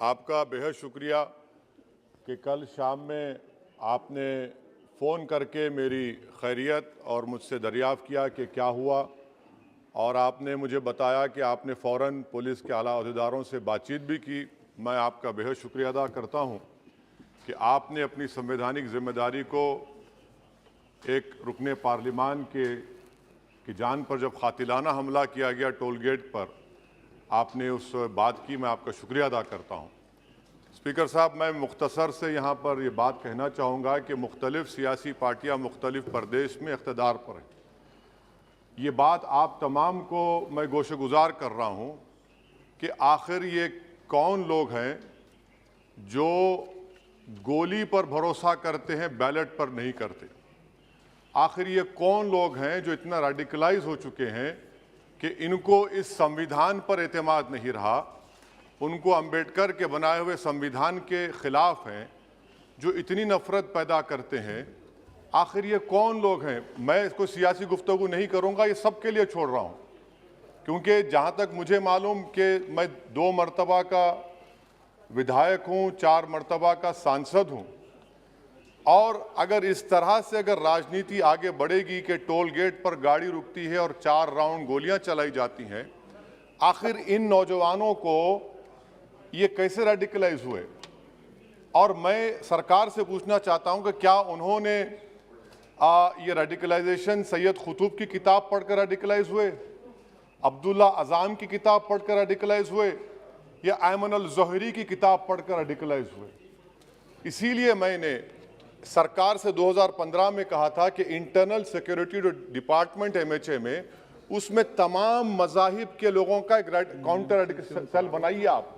आपका बेहद शुक्रिया कि कल शाम में आपने फ़ोन करके मेरी खैरियत और मुझसे दरियाफ़्त किया कि क्या हुआ, और आपने मुझे बताया कि आपने फ़ौरन पुलिस के आला अहदेदारों से बातचीत भी की। मैं आपका बेहद शुक्रिया अदा करता हूं कि आपने अपनी संवैधानिक ज़िम्मेदारी को एक रुकने पार्लिमान की जान पर जब कातिलाना हमला किया गया टोल गेट पर, आपने उस बात की। मैं आपका शुक्रिया अदा करता हूं। स्पीकर साहब, मैं मुख्तसर से यहाँ पर ये बात कहना चाहूँगा कि मुख्तलिफ़ सियासी पार्टियाँ मुख्तलिफ़ प्रदेश में इक़्तिदार पर हैं। ये बात आप तमाम को मैं गोशगुजार कर रहा हूँ कि आखिर ये कौन लोग हैं जो गोली पर भरोसा करते हैं, बैलेट पर नहीं करते। आखिर ये कौन लोग हैं जो इतना रेडिकलाइज हो चुके हैं कि इनको इस संविधान पर एतमाद नहीं रहा, उनको अंबेडकर के बनाए हुए संविधान के ख़िलाफ़ हैं, जो इतनी नफ़रत पैदा करते हैं। आखिर ये कौन लोग हैं? मैं इसको सियासी गुफ्तगू नहीं करूँगा, ये सब के लिए छोड़ रहा हूँ, क्योंकि जहाँ तक मुझे मालूम कि मैं 2 मरतबा का विधायक हूँ, 4 मरतबा का सांसद हूँ, और अगर इस तरह से अगर राजनीति आगे बढ़ेगी कि टोल गेट पर गाड़ी रुकती है और 4 राउंड गोलियां चलाई जाती हैं, आखिर इन नौजवानों को ये कैसे रेडिकलाइज हुए? और मैं सरकार से पूछना चाहता हूं कि क्या उन्होंने ये रेडिकलाइजेशन सैयद कुतुब की किताब पढ़कर रेडिकलाइज हुए, अब्दुल्ला अज़ाम की किताब पढ़कर रेडिकलाइज हुए, या अयमन अल ज़ोहरी की किताब पढ़कर रेडिकलाइज हुए? इसीलिए मैंने सरकार से 2015 में कहा था कि इंटरनल सिक्योरिटी डिपार्टमेंट MHA में, उसमें तमाम मज़ाहिब के लोगों का एक काउंटर रेडिकल सेल बनाइए आप।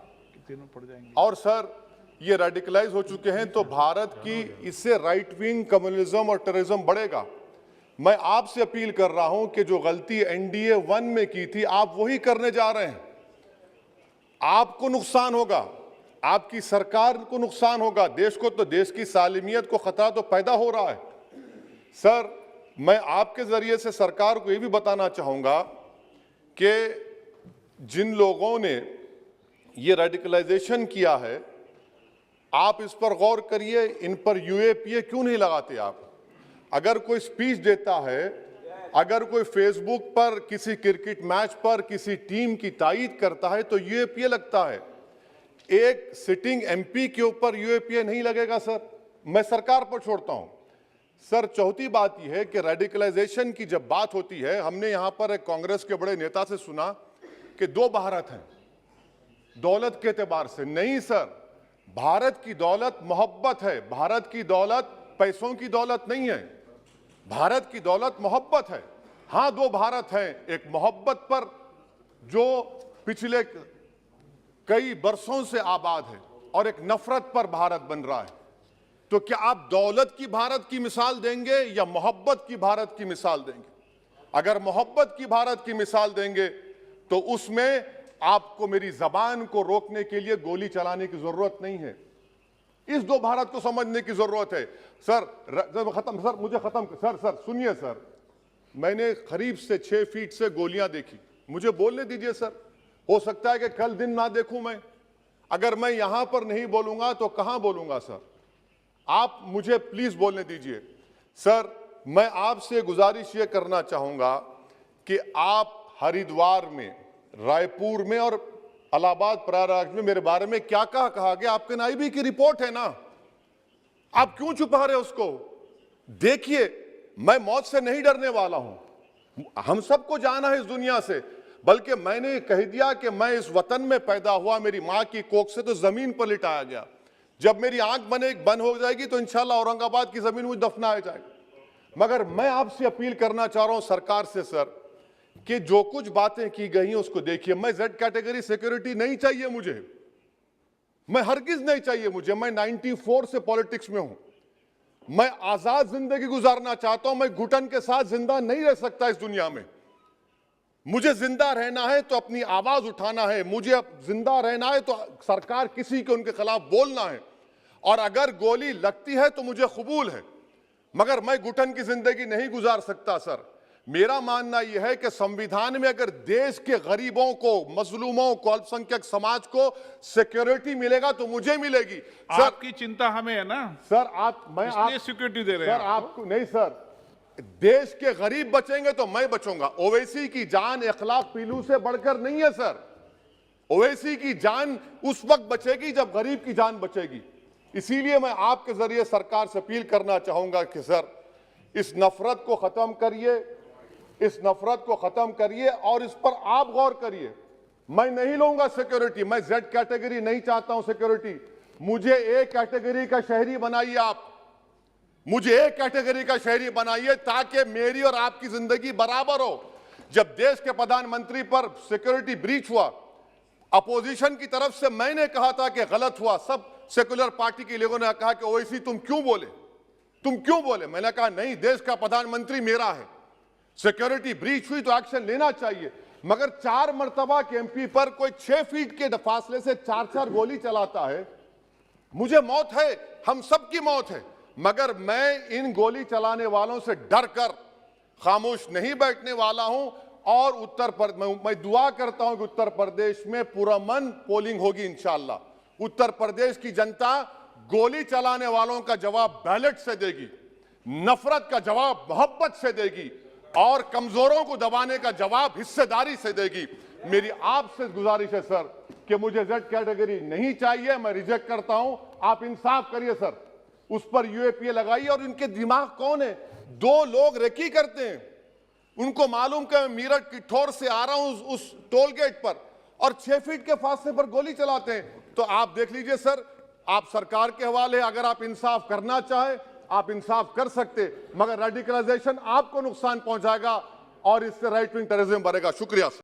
और सर, ये रेडिकलाइज हो चुके हैं तो भारत की इससे राइट विंग कम्युनिज्म और टेररिज्म बढ़ेगा। मैं आपसे अपील कर रहा हूं कि जो गलती NDA 1 में की थी, आप वही करने जा रहे हैं। आपको नुकसान होगा, आपकी सरकार को नुकसान होगा, देश को तो, देश की सालिमियत को खतरा तो पैदा हो रहा है। सर, मैं आपके जरिए से सरकार को ये भी बताना चाहूँगा कि जिन लोगों ने ये रेडिकलाइजेशन किया है, आप इस पर गौर करिए, इन पर UAPA क्यों नहीं लगाते आप? अगर कोई स्पीच देता है, अगर कोई फेसबुक पर किसी क्रिकेट मैच पर किसी टीम की तायीद करता है तो UAPA लगता है। एक सिटिंग MP के ऊपर UAPA नहीं लगेगा सर। मैं सरकार पर छोड़ता हूं। सर, चौथी बात यह है कि रेडिकलाइजेशन की जब बात होती है, हमने यहां पर एक कांग्रेस के बड़े नेता से सुना कि 2 भारत हैं दौलत के एतबार से। नहीं सर, भारत की दौलत मोहब्बत है। भारत की दौलत पैसों की दौलत नहीं है, भारत की दौलत मोहब्बत है। हां, 2 भारत हैं, एक मोहब्बत पर जो पिछले कई बरसों से आबाद है, और एक नफरत पर भारत बन रहा है। तो क्या आप दौलत की भारत की मिसाल देंगे या मोहब्बत की भारत की मिसाल देंगे? अगर मोहब्बत की भारत की मिसाल देंगे तो उसमें आपको मेरी जबान को रोकने के लिए गोली चलाने की जरूरत नहीं है। इस 2 भारत को समझने की जरूरत है। सर, खत्म सर, मुझे खत्म सर सुनिए सर, मैंने करीब से 6 फीट से गोलियां देखी, मुझे बोलने दीजिए सर। हो सकता है कि कल दिन ना देखूं मैं। अगर मैं यहां पर नहीं बोलूंगा तो कहां बोलूंगा सर? आप मुझे प्लीज बोलने दीजिए। सर, मैं आपसे गुजारिश ये करना चाहूंगा कि आप हरिद्वार में, रायपुर में और इलाहाबाद प्रयागराज में मेरे बारे में क्या कहा गया? आपके नायबी की रिपोर्ट है ना, आप क्यों छुपा रहे उसको? देखिए, मैं मौत से नहीं डरने वाला हूं, हम सबको जाना है इस दुनिया से, बल्कि मैंने कह दिया कि मैं इस वतन में पैदा हुआ, मेरी मां की कोख से तो जमीन पर लिटाया गया। जब मेरी आंख बंद हो जाएगी तो इंशाल्लाह औरंगाबाद की जमीन मुझे दफनाया जाएगा। मगर मैं आपसे अपील करना चाह रहा हूं सरकार से सर, कि जो कुछ बातें की गई हैं उसको देखिए। मैं Z कैटेगरी सिक्योरिटी नहीं चाहिए मुझे, मैं हरगिज नहीं चाहिए मुझे। मैं 94 से पॉलिटिक्स में हूं, मैं आजाद जिंदगी गुजारना चाहता हूं। मैं घुटन के साथ जिंदा नहीं रह सकता इस दुनिया में। मुझे जिंदा रहना है तो अपनी आवाज उठाना है, मुझे जिंदा रहना है तो सरकार किसी के उनके खिलाफ बोलना है, और अगर गोली लगती है तो मुझे कबूल है, मगर मैं घुटन की जिंदगी नहीं गुजार सकता सर। मेरा मानना यह है कि संविधान में अगर देश के गरीबों को, मजलूमों को, अल्पसंख्यक समाज को सिक्योरिटी मिलेगा तो मुझे मिलेगी। सर, आपकी चिंता हमें है ना सर इसलिए सिक्योरिटी दे रहे हैं सर आपको नहीं सर, देश के गरीब बचेंगे तो मैं बचूंगा। ओवैसी की जान इखलाक पीलू से बढ़कर नहीं है सर। ओवैसी की जान उस वक्त बचेगी जब गरीब की जान बचेगी। इसीलिए मैं आपके जरिए सरकार से अपील करना चाहूंगा कि सर इस नफरत को खत्म करिए, इस नफरत को खत्म करिए और इस पर आप गौर करिए। मैं नहीं लूंगा सिक्योरिटी, मैं जेड कैटेगरी नहीं चाहता हूं सिक्योरिटी। मुझे ए कैटेगरी का शहरी बनाइए आप, मुझे ए कैटेगरी का शहरी बनाइए ताकि मेरी और आपकी जिंदगी बराबर हो। जब देश के प्रधानमंत्री पर सिक्योरिटी ब्रीच हुआ, अपोजिशन की तरफ से मैंने कहा था कि गलत हुआ। सब सेकुलर पार्टी के लोगों ने कहा कि ओवैसी तुम क्यों बोले, तुम क्यों बोले। मैंने कहा नहीं, देश का प्रधानमंत्री मेरा है, सिक्योरिटी ब्रीच हुई तो एक्शन लेना चाहिए। मगर 4 मर्तबा के एमपी पर कोई 6 फीट के फासले से 4-4 गोली चलाता है। मुझे मौत है, हम सबकी मौत है, मगर मैं इन गोली चलाने वालों से डर कर खामोश नहीं बैठने वाला हूं। और मैं दुआ करता हूं कि उत्तर प्रदेश में पुरअमन पोलिंग होगी इंशाअल्लाह। उत्तर प्रदेश की जनता गोली चलाने वालों का जवाब बैलेट से देगी, नफरत का जवाब मोहब्बत से देगी और कमजोरों को दबाने का जवाब हिस्सेदारी से देगी। मेरी आपसे गुजारिश है सर कि मुझे जेड कैटेगरी नहीं चाहिए, मैं रिजेक्ट करता हूं। आप इंसाफ करिए सर, उस पर यूएपीए लगाइए। और इनके दिमाग कौन है? 2 लोग रेकी करते हैं, उनको मालूम कि मैं मीरठ किठौर से आ रहा हूं उस टोल गेट पर, और 6 फीट के फासले पर गोली चलाते हैं। तो आप देख लीजिए सर, आप सरकार के हवाले, अगर आप इंसाफ करना चाहे आप इंसाफ कर सकते, मगर रेडिकलाइजेशन आपको नुकसान पहुंचाएगा और इससे राइट विंग टेररिज्म बढ़ेगा। शुक्रिया सर।